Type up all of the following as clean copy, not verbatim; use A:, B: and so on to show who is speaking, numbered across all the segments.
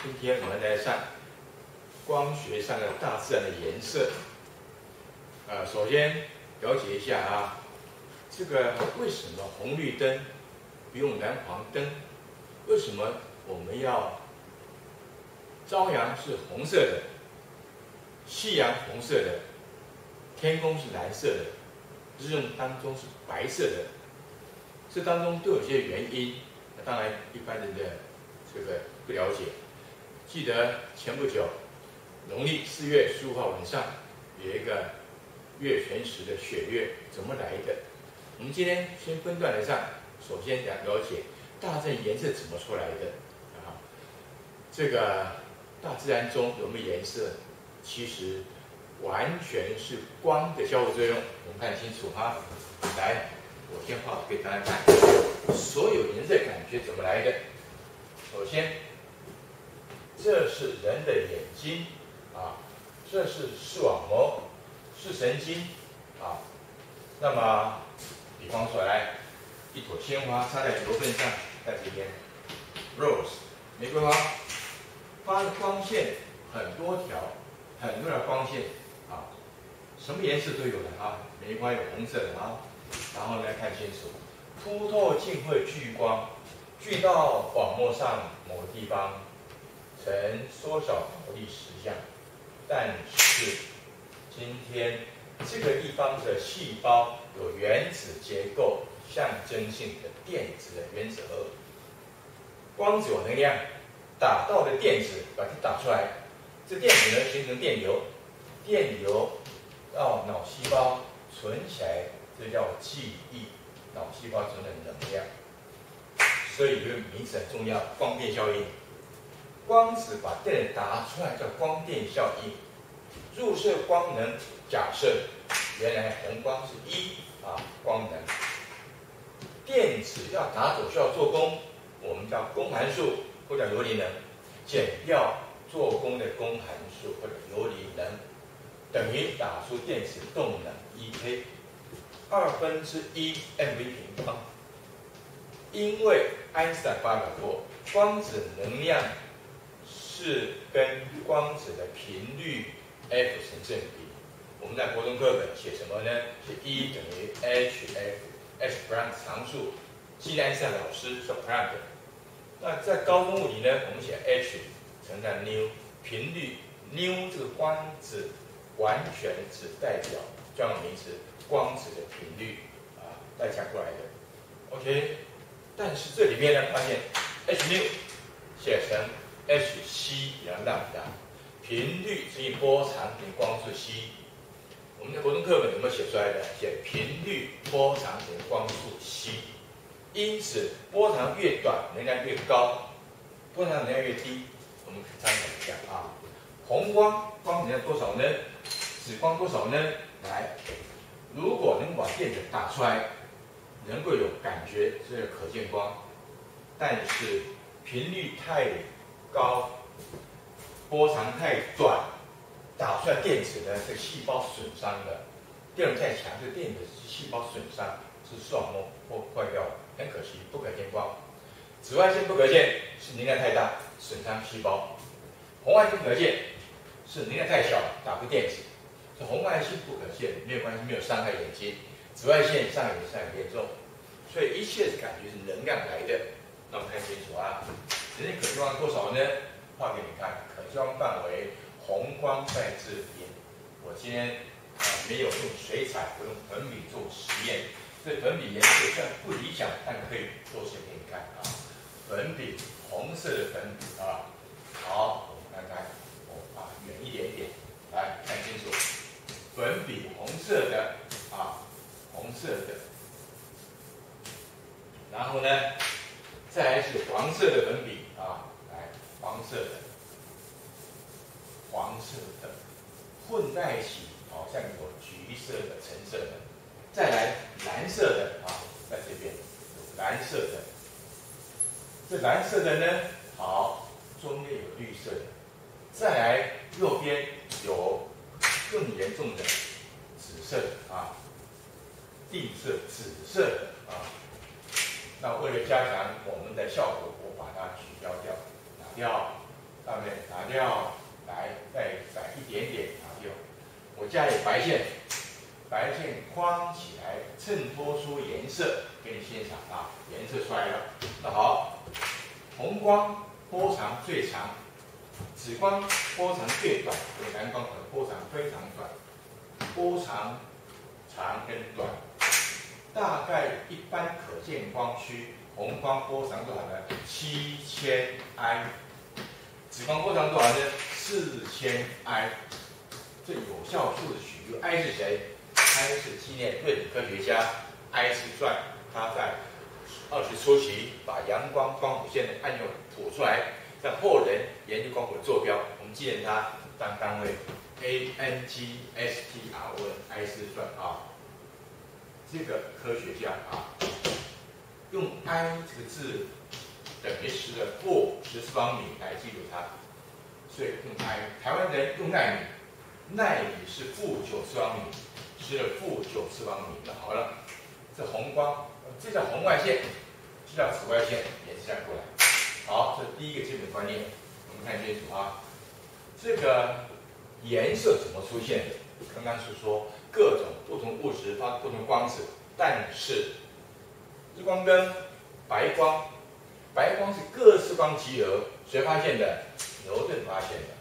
A: 今天我们来上光学上的大自然的颜色。首先了解一下啊，这个为什么红绿灯不用蓝黄灯？为什么我们要朝阳是红色的，夕阳红色的，天空是蓝色的，日用当中是白色的？这当中都有些原因，当然一般人的这个不了解。记得前不久，农历4月15号晚上有一个月全食的血月，怎么来的？我们今天先分段来上，首先了解大自然颜色怎么出来的啊？这个大自然中有没有颜色？其实完全是光的交互作用。我们看清楚哈，来，我先画给大家看，所有颜色感觉怎么来的？首先，这是人的眼睛啊，这是视网膜，是神经啊。那么，比方说来，一朵鲜花插在球份上，在这边 ，rose 玫瑰花，发的光线很多条，很多条光线啊，什么颜色都有的啊。玫瑰花有红色的啊，然后呢看清楚，凸透镜会聚光，聚到网膜上某个地方。呈缩小毛利实像，但是今天这个地方的细胞有原子结构，象征性的电子的原子核。光子有能量，打到的电子把它打出来，这电子呢形成电流，电流到脑细胞存起来，这叫记忆。脑细胞存的能量，所以这个名词很重要，光电效应。光子把电打出来叫光电效应。入射光能，假设原来红光是光能，电子要打走需要做功，我们叫功函数或者游离能，减掉做功的功函数或者游离能，等于打出电子动能 1K， 1/2 mv²。因为爱因斯坦发表过，光子能量是跟光子的频率 F 成正比。我们在国中课本写什么呢？是E等于 hf，h 普朗克常数，既然爱因斯坦老师是普朗克。那在高中物理呢，我们写 h 乘上 nu， 频率 nu 这个光子完全只代表专有名词光子的频率代加过来的。OK， 但是这里面呢，发现 h nu 写成hc 比较浪大，频率乘以波长等于光速 c。我们的国中课本怎么写出来的？写频率波长等于光速 c。因此，波长越短，能量越高；波长能量越低，我们参考一下啊。红光光能量多少呢？紫光多少呢？来，如果能把电子打出来，能够有感觉，这个可见光。但是频率太高，波长太短，打出来电子呢，这个细胞损伤了。电流太强，这电子细胞损伤，是视网膜破坏掉了，很可惜，不可见光。紫外线不可见，是能量太大，损伤细胞。红外线不可见，是能量太小，打不电子。这红外线不可见，没有关系，没有伤害眼睛。紫外线伤害很严重，所以一切感觉是能量来的。那我们看清楚啊，人类可见光多少呢？画给你看，可见光范围，红光在这边。我今天没有用水彩，我用粉笔做实验。这粉笔颜色虽然不理想，但可以做实验给你看啊。粉笔，红色的粉笔啊。好，我们看看，我把远一点点，来看清楚。粉笔红色的红色的。然后呢，再来是黄色的粉笔来黄色的混在一起，好像有橘色的、橙色的。再来蓝色的在这边有蓝色的。这蓝色的呢，中间有绿色的。再来右边有更严重的紫色地色紫色的那为了加强我们的效果，我把它取消掉，拿掉。上面拿掉，来再窄一点点拿掉。我加点白线，白线框起来，衬托出颜色，给你欣赏啊，颜色出来了。那好，红光波长最长，紫光波长最短，蓝光的波长非常短，波长长跟短，大概一般可见光区，红光波长多少呢？7000I， 紫光波长多少呢？4000I。这有效数的取决 I 是谁 ？I 是纪念论科学家埃斯传，他在20初期把阳光光谱线的按钮谱出来，让后人研究光谱的坐标，我们纪念他当单位 ANGSTRON 埃斯传啊。这个科学家啊，用 I 这个字等于10的负14方米来记录它，所以用 I。台湾人用奈米。奈米是负90方米，是负90方米。那好了，这红光，这叫红外线，这叫紫外线，也是这样过来。好，这是第一个基本观念，我们看清楚啊。这个颜色怎么出现的？刚刚是说各种不同物质发不同光子，但是日光灯、白光，白光是各式光集合，谁发现的？牛顿发现的。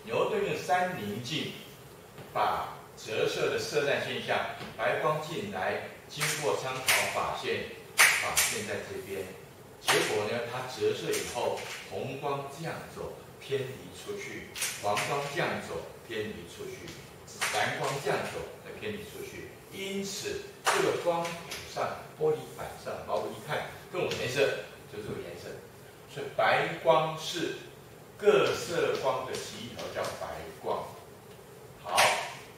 A: 牛顿用三棱镜。把折射的色散现象，白光进来，经过参考发现在这边。结果呢，它折射以后，红光这样走，偏离出去；黄光这样走，偏离出去；蓝光这样走，再偏离出去。因此，这个光谱上、玻璃板上，毛笔一看，各种颜色就这个颜色。所以白光是各色光的集合，叫白光。好，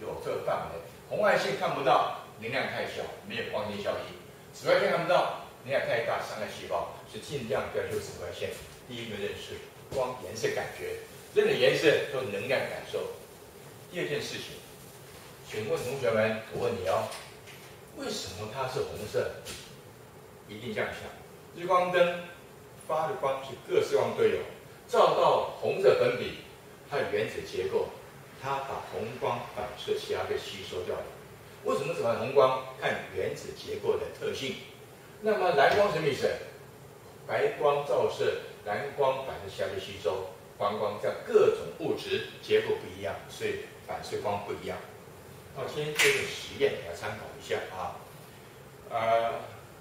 A: 有这个范围。红外线看不到，能量太小，没有光线效应；紫外线看不到，能量太大，伤害细胞，是尽量不要用紫外线。第一个认识光颜色感觉，任何颜色都是能量感受。第二件事情，请问同学们，我问你哦，为什么它是红色？一定这样想，日光灯发的光是各式光都有，照到红色粉笔，它的原子结构。它把红光反射，其他被吸收掉了。为什么只看红光？看原子结构的特性。那么蓝光什么意思？白光照射，蓝光反射，其他被吸收。黄光这样各种物质结构不一样，所以反射光不一样。那我先做个实验来参考一下啊。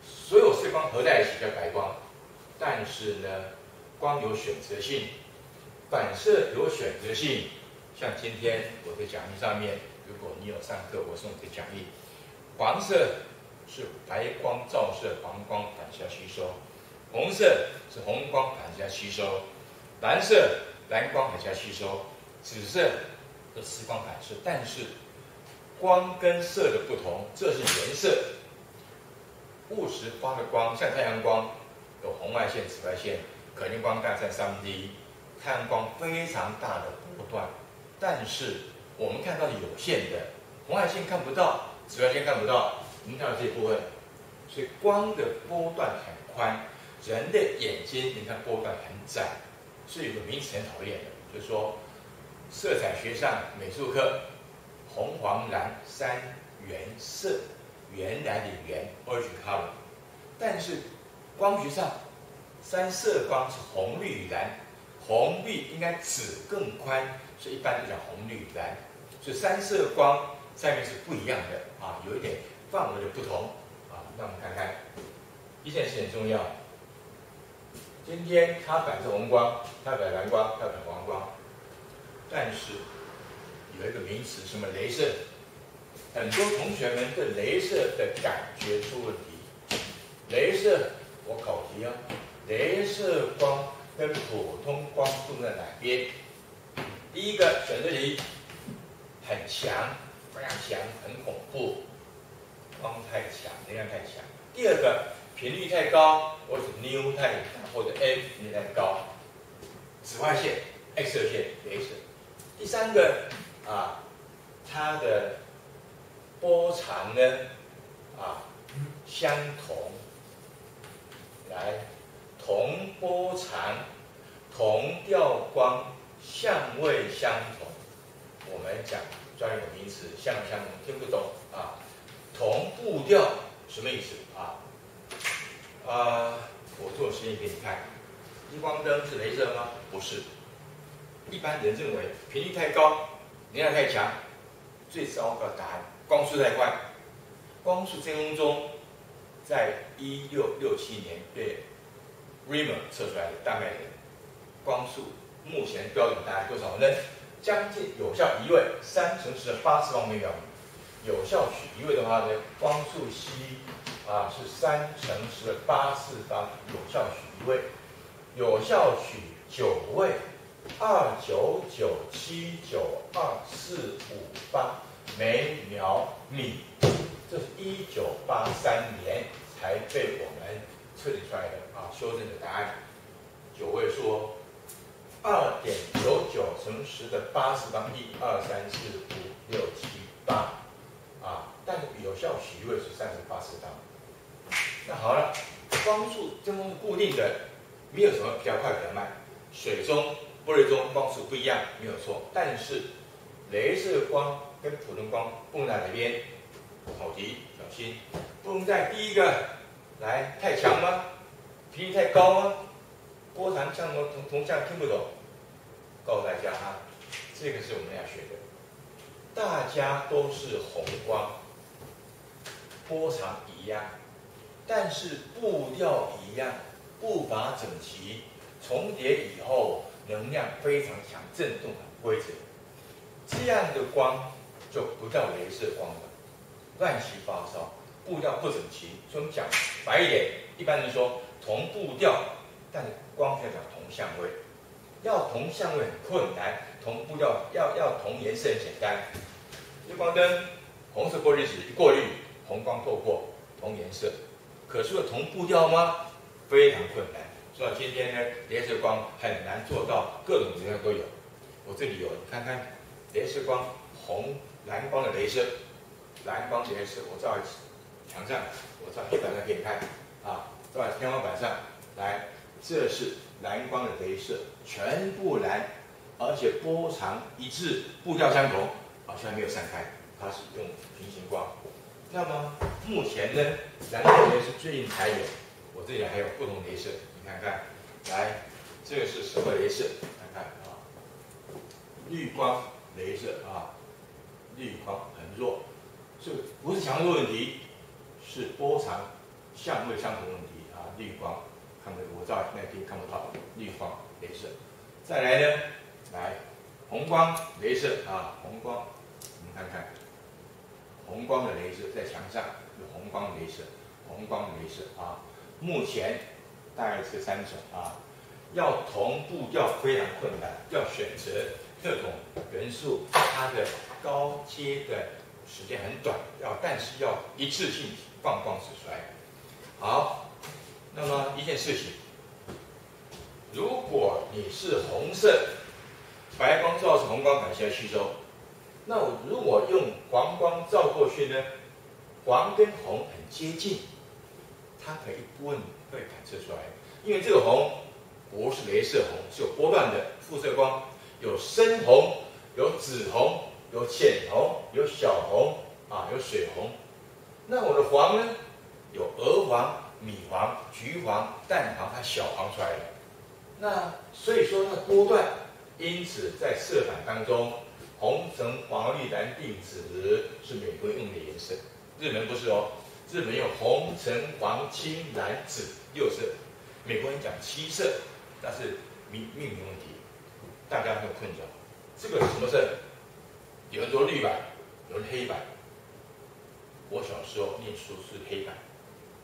A: 所有色光合在一起叫白光，但是呢，光有选择性，反射有选择性。像今天我的讲义上面，如果你有上课，我送你的讲义，黄色是白光照射，黄光反射吸收；红色是红光反射吸收；蓝色蓝光反射吸收；紫色是丝光反射。但是光跟色的不同，这是颜色。物质发的光，像太阳光有红外线、紫外线，可见光大占1/3，太阳光非常大的波段。但是我们看到的有限的，红外线看不到，紫外线看不到，我们看到这一部分，所以光的波段很宽，人的眼睛你看波段很窄，所以有个名词很讨厌的，就是说色彩学上美术课，红黄蓝三原色，原来的原 orange color， 但是光学上三色光是红绿蓝，红绿应该紫更宽。所以一般就讲红绿蓝，所以三色光上面是不一样的啊，有一点范围的不同啊。那我们看看，一件事很重要。今天它反射红光，它反蓝光，它反黄光，但是有一个名词，什么雷射？很多同学们对雷射的感觉出问题。雷射，我考题啊，雷射光跟普通光不同在哪边？第一个选择题很强，非常强，很恐怖，光太强，能量太强。第二个频率太高，或者纽太大，或者 F 频率太高，紫外线、X 射线、雷射。第三个它的波长呢相同，来同波长、同调光。相位相同，我们讲专有名词，相同听不懂啊。同步调什么意思啊？我做实验给你看，日光灯是雷射吗？不是。一般人认为频率太高，能量太强，最糟糕的答案，光速太快。光速真空中，在1667年被 Riemann 测出来的大概的光速，目前标准答案多少呢？将近有效移位3乘10的8次方每秒。有效取移位的话呢，光速 c 是3乘10的8次方有效取移位，有效取9位299792458每秒米，这是1983年才被我们测定出来的修正的答案。9位说2.99乘10的8次方1、2、3、4、5、6、7、8。但是有效取移位是3乘8次方。那好了，光速真空是固定的，没有什么比较快比较慢。水中、玻璃中光速不一样，没有错。但是雷射光跟普通光不能在哪边？考题小心，不能在第一个来太强吗？频率太高吗？波长相同像听不懂。告诉大家这个是我们要学的。大家都是红光，波长一样，但是步调一样，步伐整齐，重叠以后能量非常强，振动很规则。这样的光就不叫雷射光了，乱七八糟，步调不整齐。所以我们讲白一点，一般人说同步调，但是光要讲同相位，要同相位很困难，同步调要同颜色很简单。日光灯红色过滤纸一过滤，红光透过同颜色，可是有同步调吗？非常困难。所以今天呢，雷射光很难做到各种颜色都有。我这里有，你看看，雷射光红蓝光的雷射，蓝光雷射，我照在墙上，我照黑板上给你看照在天花板上来，这是蓝光的雷射，全部蓝，而且波长一致，步调相同。虽然没有散开，它是用平行光。那么目前呢，蓝光雷射最近才有，我这里还有不同雷射，你看看，来，这个是什么雷射？看看绿光雷射绿光很弱，这个不是强度问题，是波长相位相同问题绿光看不，我照那边看不到绿光雷射。再来呢，来红光雷射红光。我们看看，红光的雷射在墙上有红光雷射，红光雷射目前大概是3种要同步调非常困难，要选择各种元素，它的高阶的时间很短，但是要一次性放光指出来。好，那么一件事情，如果你是红色，白光照是红光反射吸收。那我如果用黄光照过去呢，黄跟红很接近，它可以一部分会反射出来。因为这个红不是雷射红，是有波段的辐射光，有深红，有紫红，有浅红，有小红有水红。那我的黄呢，有鹅黄、米黄、橘黄、蛋黄，它小黄出来了。那所以说它的波段，因此在色反当中。红橙黄绿蓝靛紫是美国用的颜色，日本不是日本用红橙黄青蓝紫6色，美国人讲7色，那是命名问题，大家很困扰。这个什么色？有人说绿板，有人黑板。我小时候念书是黑板，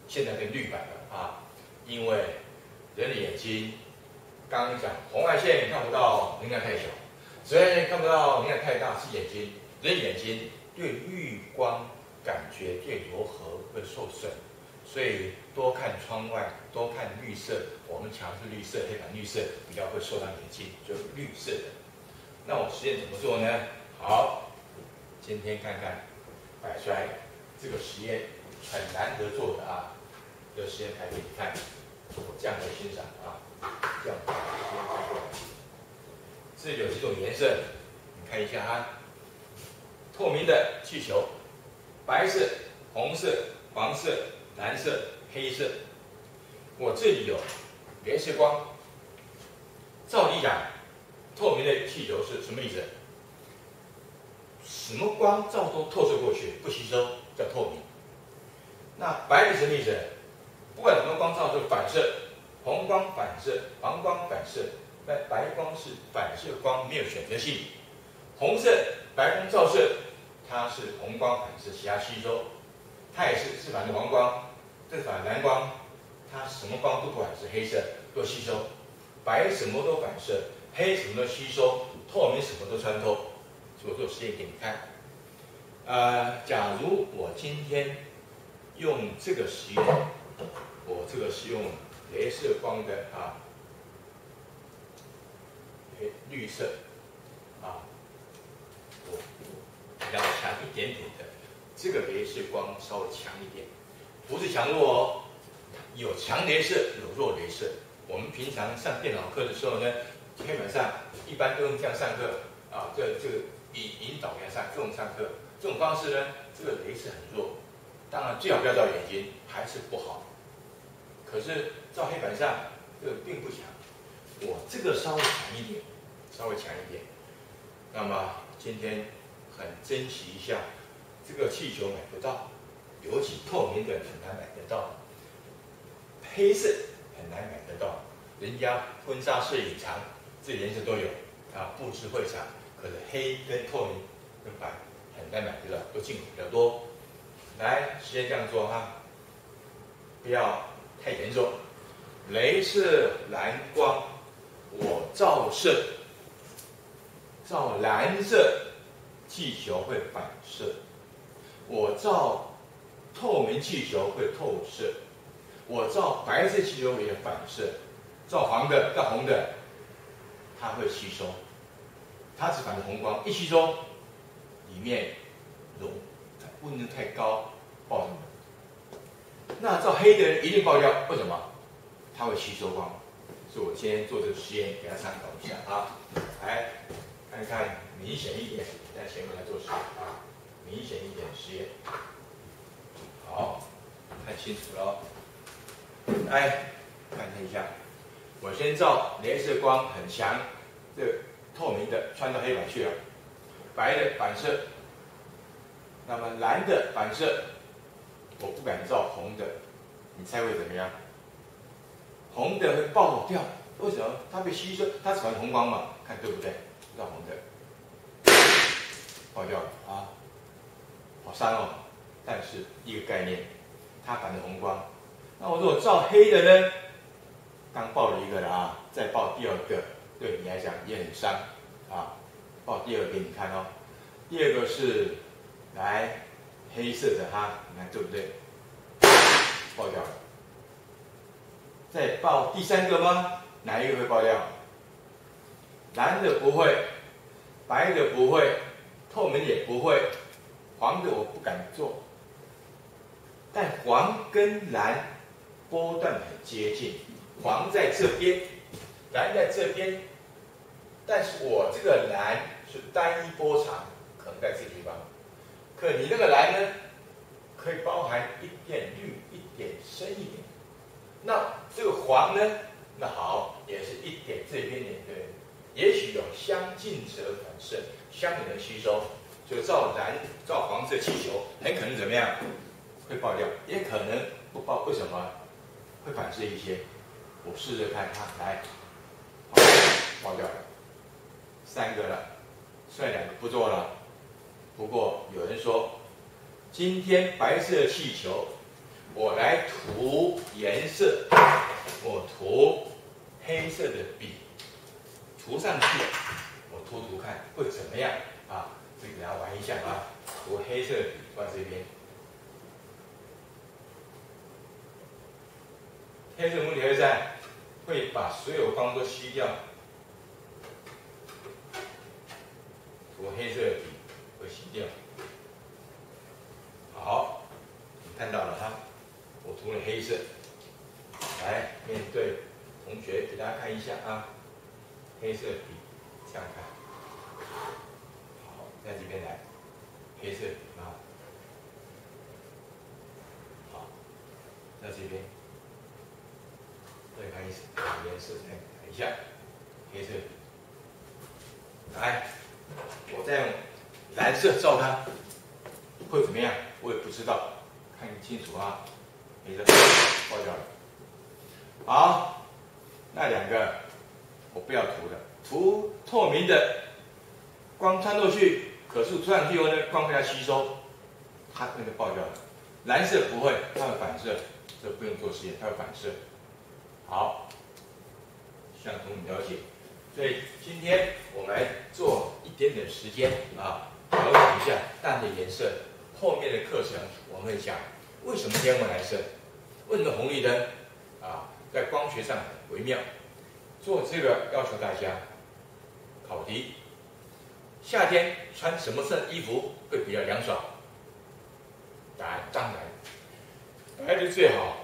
A: 现在变绿板了因为人的眼睛，刚刚讲红外线看不到，能量太小。所以看不到能量太大是眼睛，人眼睛对绿光感觉越柔和会受损，所以多看窗外，多看绿色。我们墙是绿色，黑板绿色比较会受到眼睛，就是绿色的。那我实验怎么做呢？好，今天看看摆出来这个实验很难得做的这个实验排给你看，我这样来欣赏这样把实验看过来。这里有几种颜色，你看一下啊。透明的气球，白色、红色、黄色、蓝色、黑色。我这里有镭射光。照理讲，透明的气球是什么意思？什么光照都透射过去，不吸收，叫透明。那白的什么意思？不管什么光照就反射，红光反射，黄光反射，那白光是反射光，没有选择性。红色白光照射，它是红光反射，其他吸收。它也是反的黄光，这是反蓝光，它什么光都不反射，黑色都吸收。白什么都反射，黑什么都吸收，透明什么都穿透。所以我做实验给你看。假如我今天用这个实验，我这个是用镭射光的绿色我比较强一点点的，这个镭射光稍微强一点，不是强弱哦，有强镭射，有弱镭射。我们平常上电脑课的时候呢，黑板上一般都用这样上课这个引导给他上，这种上课这种方式呢，这个镭射很弱，当然最好不要照眼睛，还是不好。可是照黑板上这个并不强，我这个稍微强一点，稍微强一点。那么今天很珍惜一下，这个气球买不到，尤其透明的很难买得到，黑色很难买得到。人家婚纱摄影场这颜色都有布置会场，可是黑跟透明跟白很难买得到，都进口比较多。来，实验这样做不要太严重。镭射蓝光，我照射，照蓝色气球会反射，我照透明气球会透射，我照白色气球也反射，照黄的、照红的，它会吸收，它只反射红光，一吸收，里面温度太高，爆掉。那照黑的人一定爆掉，为什么？它会吸收光。所以我今天做这个实验，给大家参考一下来看看明显一点，在前面来做实验明显一点的实验。好，看清楚了来看一下，我先照镭射光很强，这个透明的穿到黑板去了，白的反射，那么蓝的反射，我不敢照红的，你猜会怎么样？红的会爆掉，为什么？它被吸收，它是反红光嘛，看对不对？照红的，爆掉了好伤哦。但是一个概念，它反的红光。那我如果照黑的呢？刚爆了一个了再爆第二个，对你来讲也很伤爆第二个给你看哦。第二个是来黑色的你看对不对？爆掉了。再爆第三个吗？哪一个会爆掉？蓝的不会，白的不会，透明也不会，黄的我不敢做。但黄跟蓝波段很接近，黄在这边，蓝在这边，但是我这个蓝是单一波长，可能在这个地方。可你那个蓝呢，可以包含一点绿，一点深一点。那这个黄呢？那好，也是一点这边点对，也许有相近者反射，相应的吸收，就照黄色气球，很可能怎么样？会爆掉，也可能不爆。为什么？会反射一些。我试着看来，好，爆掉了，3个了，剩2个不做了。不过有人说，今天白色气球。我来涂颜色，我涂黑色的笔，涂上去，我涂看会怎么样这个给大家玩一下涂黑色的笔放这边，黑色目的会在会把所有光都吸掉，涂黑色的笔会吸掉。好，你看到了我涂了黑色，来面对同学，给大家看一下黑色笔这样看。好，在这边来，黑色啊，好，在这边，再看颜色，再看一下，黑色。来，我再用蓝色照它，会怎么样？我也不知道，看清楚啊。黑色爆掉了。好，那两个我不要涂了，涂透明的，光穿过去，可是穿上去以后呢，光被它吸收，它那个爆掉了。蓝色不会，它会反射，这不用做实验，它会反射。好，希望同学了解。所以今天我们来做一点点时间啊，了解一下氮的颜色。后面的课程我们会讲为什么天文蓝色，为什么红绿灯啊，在光学上很微妙。做这个要求大家考题：夏天穿什么色衣服会比较凉爽？答案当然白的最好，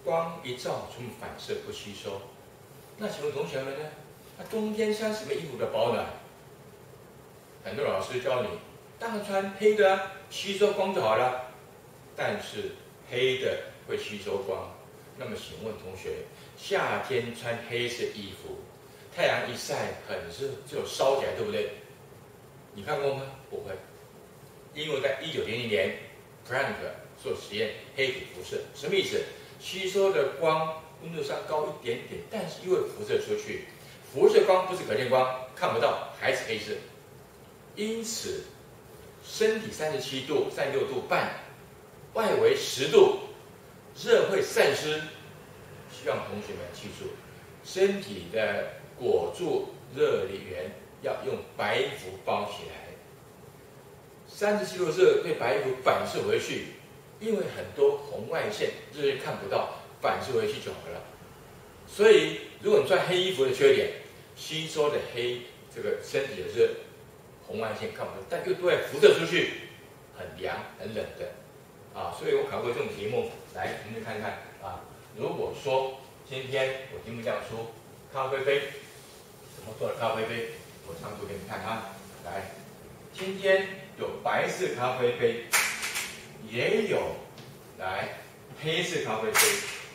A: 光一照从反射不吸收。那请问同学们呢？那冬天穿什么衣服的保暖？很多老师教你，当然穿黑的啊，吸收光就好了。但是黑的会吸收光。那么请问同学，夏天穿黑色衣服，太阳一晒很热就烧起来，对不对？你看过吗？不会，因为在1900年 Planck 做实验，黑体辐射什么意思？吸收的光温度稍高一点点，但是因为辐射出去。辐射光不是可见光，看不到，还是黑色。因此，身体37度、36度半，外围10度，热会散失。希望同学们记住，身体的裹住热源要用白衣服包起来。37度热对白衣服反射回去，因为很多红外线热看不到，反射回去就好了。所以，如果你穿黑衣服的缺点，吸收的黑这个身体的热，红外线看不到，但又都会辐射出去，很凉很冷的啊。所以我考过这种题目，来我们看看啊。如果说今天我题目这样说，咖啡杯怎么做的咖啡杯？我唱出给你看啊。来，今天有白色咖啡杯，也有来黑色咖啡杯，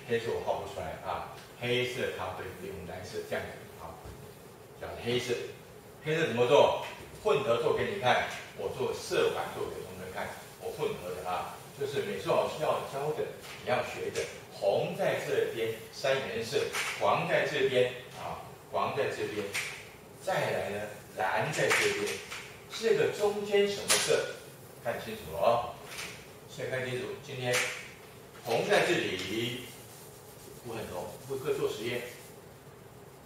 A: 黑色我画不出来啊。黑色咖啡杯用蓝色这样子啊，叫黑色。黑色怎么做？混合做给你看，我做色板做给同学看，我混合的啊，就是美术老师要教的，你要学的。红在这边3原色，黄在这边啊，黄在这边，再来呢，蓝在这边。这个中间什么色？看清楚了哦。先看清楚，今天红在这里。不很红，不可以做实验。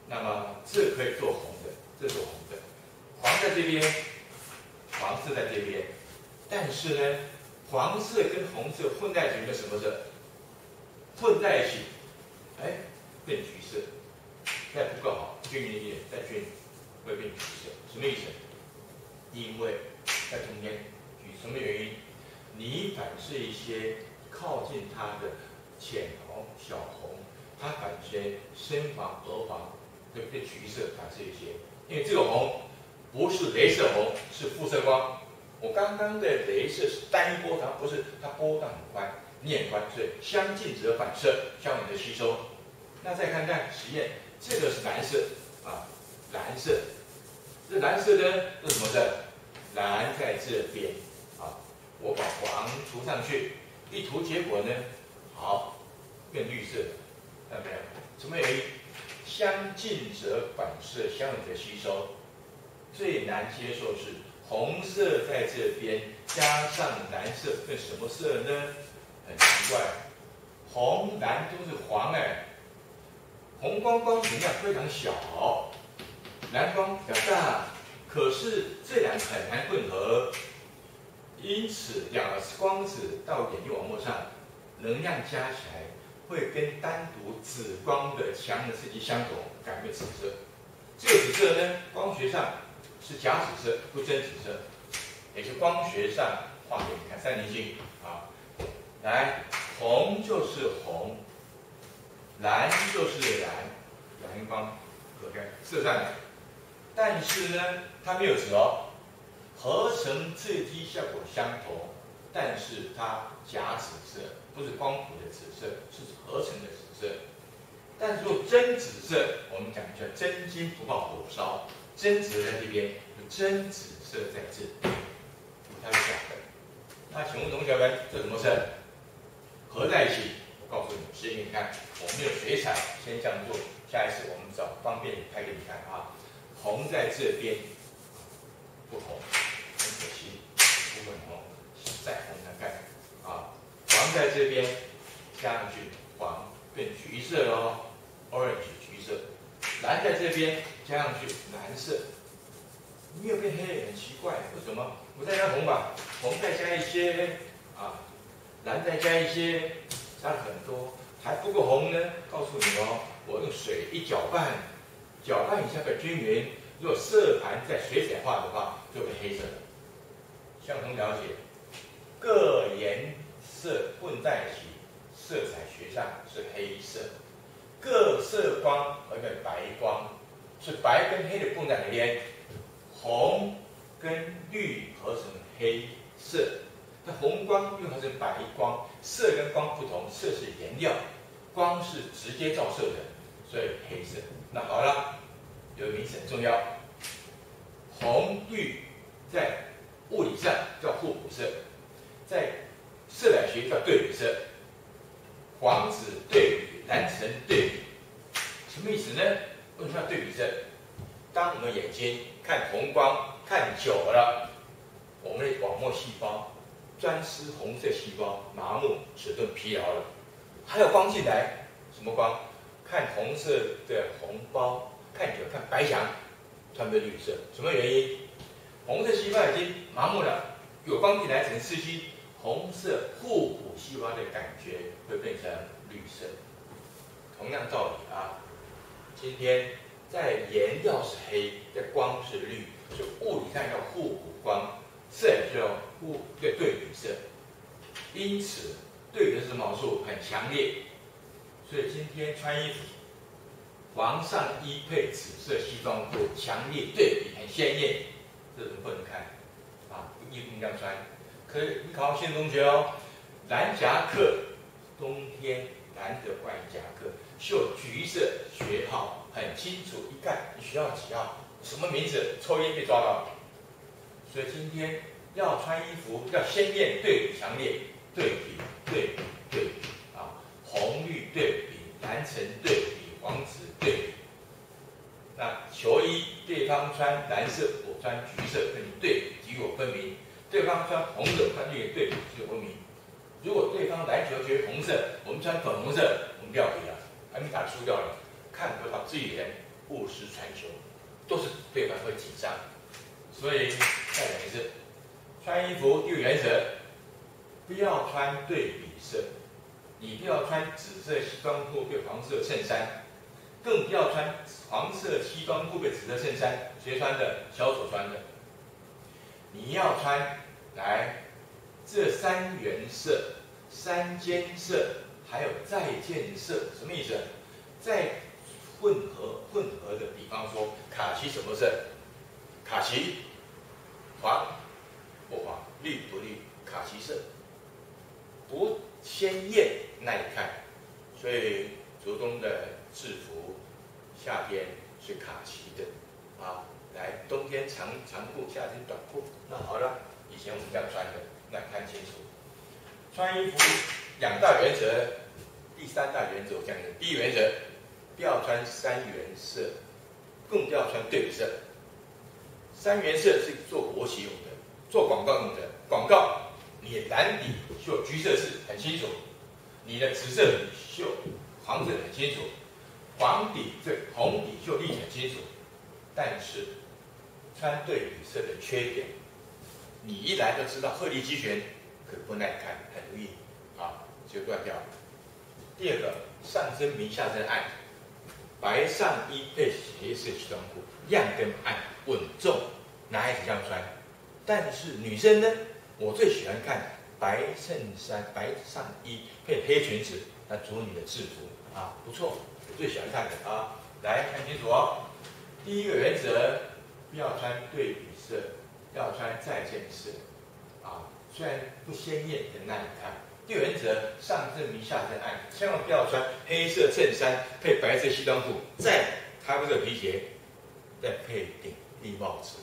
A: 那么这可以做红的，这做红的，黄在这边，黄色在这边，但是呢，黄色跟红色混在一起，什么色？混在一起，哎，变橘色。再不够好，均匀一点，再均匀，会变橘色。什么意思？因为在中间，什么原因？你反射一些靠近它的浅红、小红。它反射深黄、鹅黄，对不对？橘色反射一些，因为这个红不是镭射红，是辐射光。我刚刚的镭射是单一波长，不是它波段很宽，你很宽，所以相近则反射，相远则吸收。那再看看实验，这个是蓝色啊，蓝色。这蓝色呢是什么色？蓝在这边啊，我把黄涂上去，一涂结果呢，好，变绿色。看到没有？什么原因？相近则反射，相远则吸收。最难接受是红色在这边，加上蓝色，变什么色呢？很奇怪，红蓝都是黄哎，红光光能量非常小，蓝光比较大，可是这两个很难混合，因此两个光子到眼睛网络上，能量加起来。会跟单独紫光的强的刺激相同，改变紫色。这个紫色呢，光学上是假紫色，不真紫色，也是光学上画给你看三棱镜啊。来，红就是红，蓝就是蓝，蓝光可看射上来，但是呢，它没有紫哦，合成刺激效果相同，但是它假紫色，不是光谱的紫色，是合成的紫色。但是如果真紫色，我们讲叫真金不怕火烧，真紫在这边，真紫色在这里，它是假的。那请问同学们，这怎么是合在一起？我告诉你，先给你看，我们用水彩先这样做，下一次我们找方便拍给你看啊。红在这边不红，很可惜，不粉红，再红看看啊。黄在这边加上去，黄变橘色喽 ，orange 橘色。蓝在这边加上去，蓝色。没有变黑，很奇怪，为什么？我再加红吧，红再加一些啊，蓝再加一些，加了很多，还不够红呢。告诉你哦，我用水一搅拌，搅拌一下个均匀。如果色盘在水彩画的话，就变黑色了。相同了解，各颜色混在一起，色彩学上是黑色。各色光合成白光，是白跟黑的混在里边。红跟绿合成黑色，那红光又合成白光，色跟光不同，色是颜料，光是直接照射的，所以黑色。那好了，有一个名词很重要，红绿在物理上叫互补色，在色彩学叫对比色，黄紫对比，蓝橙对比，什么意思呢？为什么要对比色？当我们眼睛看红光看久了，我们的网膜细胞专吃红色细胞，麻木、迟钝、疲劳了。还有光进来，什么光？看红色的红包，看久看白墙，它们绿色，什么原因？红色细胞已经麻木了，有光进来只能刺激红色互补细胞的感觉，会变成绿色。同样道理啊，今天。在颜料是黑，在光是绿，所以物理上要互补光，色就要对比色。因此，对比色毛数很强烈。所以今天穿衣服，黄上衣配紫色西装裤，强烈对比，很鲜艳，这种不能看啊，衣服一定要穿。可是你考新同学哦，蓝夹克，冬天难得换夹克，绣橘色学号。很清楚，一看你学校几号，什么名字，抽烟被抓到了。所以今天要穿衣服要鲜艳、对比强烈、对比啊，红绿对比，蓝橙对比，黄紫对比。那球衣对方穿蓝色，我穿橘色，跟你对比，己我分明；对方穿红色，穿绿对比，己我分明。如果对方篮球学红色，我们穿粉红色，我们掉皮了，还没打输掉了。看不到自己人，不失传球，都是对方会紧张。所以再讲一次，穿衣服第一个原则，不要穿对比色。你不要穿紫色西装裤配黄色衬衫，更不要穿黄色西装裤配紫色衬衫。谁穿的？小丑穿的。你要穿来这三原色、三间色，还有再间色，什么意思？在混合的，比方说卡其什么色？卡其黄不黄，绿不绿，卡其色不鲜艳耐看，所以竹东的制服夏天是卡其的啊，来冬天长裤，夏天短裤。那好了，以前我们这样穿的，那看清楚。穿衣服两大原则，第三大原则我讲的，第一原则。不要穿三原色，更不要穿对比色。三原色是做国旗用的，做广告用的。广告，你蓝底绣橘色字很清楚，你的紫色底绣黄色很清楚，黄底红底绣绿很清楚。但是穿对比色的缺点，你一来就知道鹤立鸡群，可不耐看，很容易啊就断掉了。第二个，上身明下身暗。白上衣配黑色西装裤，亮跟暗，稳重，男孩子这样穿。但是女生呢，我最喜欢看白衬衫、白上衣配黑裙子，那主女的制服啊，不错，我最喜欢看的啊。来看清楚哦。第一个原则，不要穿对比色，要穿再见色。啊，虽然不鲜艳，很耐看。第二原则，上正明下正暗，千万不要穿黑色衬衫配白色西装裤，再咖啡色皮鞋，再配顶绿帽子，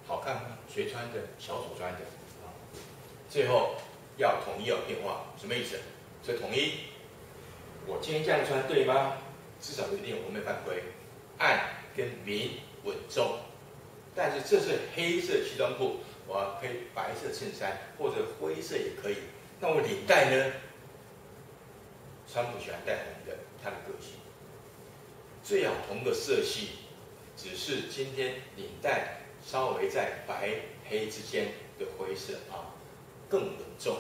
A: 好看吗？谁穿的？小手穿的啊。最后要统一要变化，什么意思？这统一，我今天这样穿对吗？至少有一定我没犯规，暗跟明稳重。但是这是黑色西装裤，我要配白色衬衫或者灰色也可以。那我领带呢？川普喜欢戴红的，他的个性。最好同个色系，只是今天领带稍微在白黑之间的灰色啊，更稳重。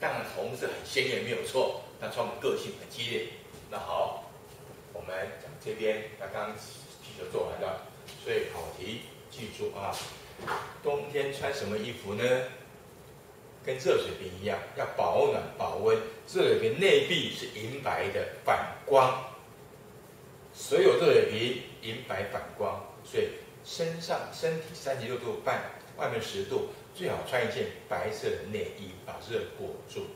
A: 当然红色很鲜艳没有错，但川普个性很激烈。那好，我们讲这边，那刚刚记者做完了，所以考题记住啊，冬天穿什么衣服呢？跟热水瓶一样，要保暖保温。热水瓶内壁是银白的，反光。所有热水瓶银白反光，所以身体36度半，外面10度，最好穿一件白色的内衣，把热裹住。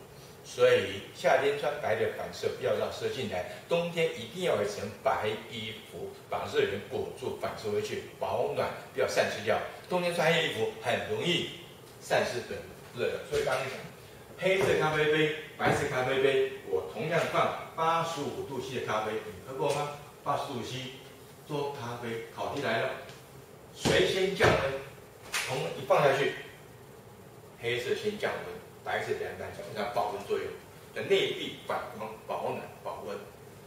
A: 所以夏天穿白的反射，不要让射进来；冬天一定要有一层白衣服，把热源裹住，反射回去，保暖，不要散失掉。冬天穿黑衣服很容易散失本热的。所以刚刚讲，黑色咖啡杯、白色咖啡杯，我同样放85度 C 的咖啡，你喝过吗？85度 C 做咖啡，考题来了，谁先降温？一放下去，黑色先降温，白色凉淡降温，它保温作用，的内壁反光、保暖、保温。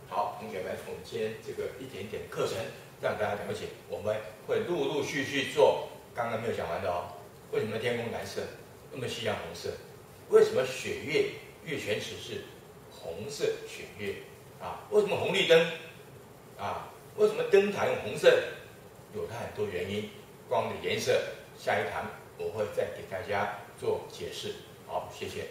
A: 好，同学们，我们今天这个一点点课程，让大家了解，我们会陆陆续续做。刚刚没有讲完的哦，为什么天空蓝色？为什么夕阳红色？为什么雪月月全食是红色雪月？啊，为什么红绿灯？啊，为什么灯塔用红色？有它很多原因。光的颜色，下一堂我会再给大家做解释。好，谢谢。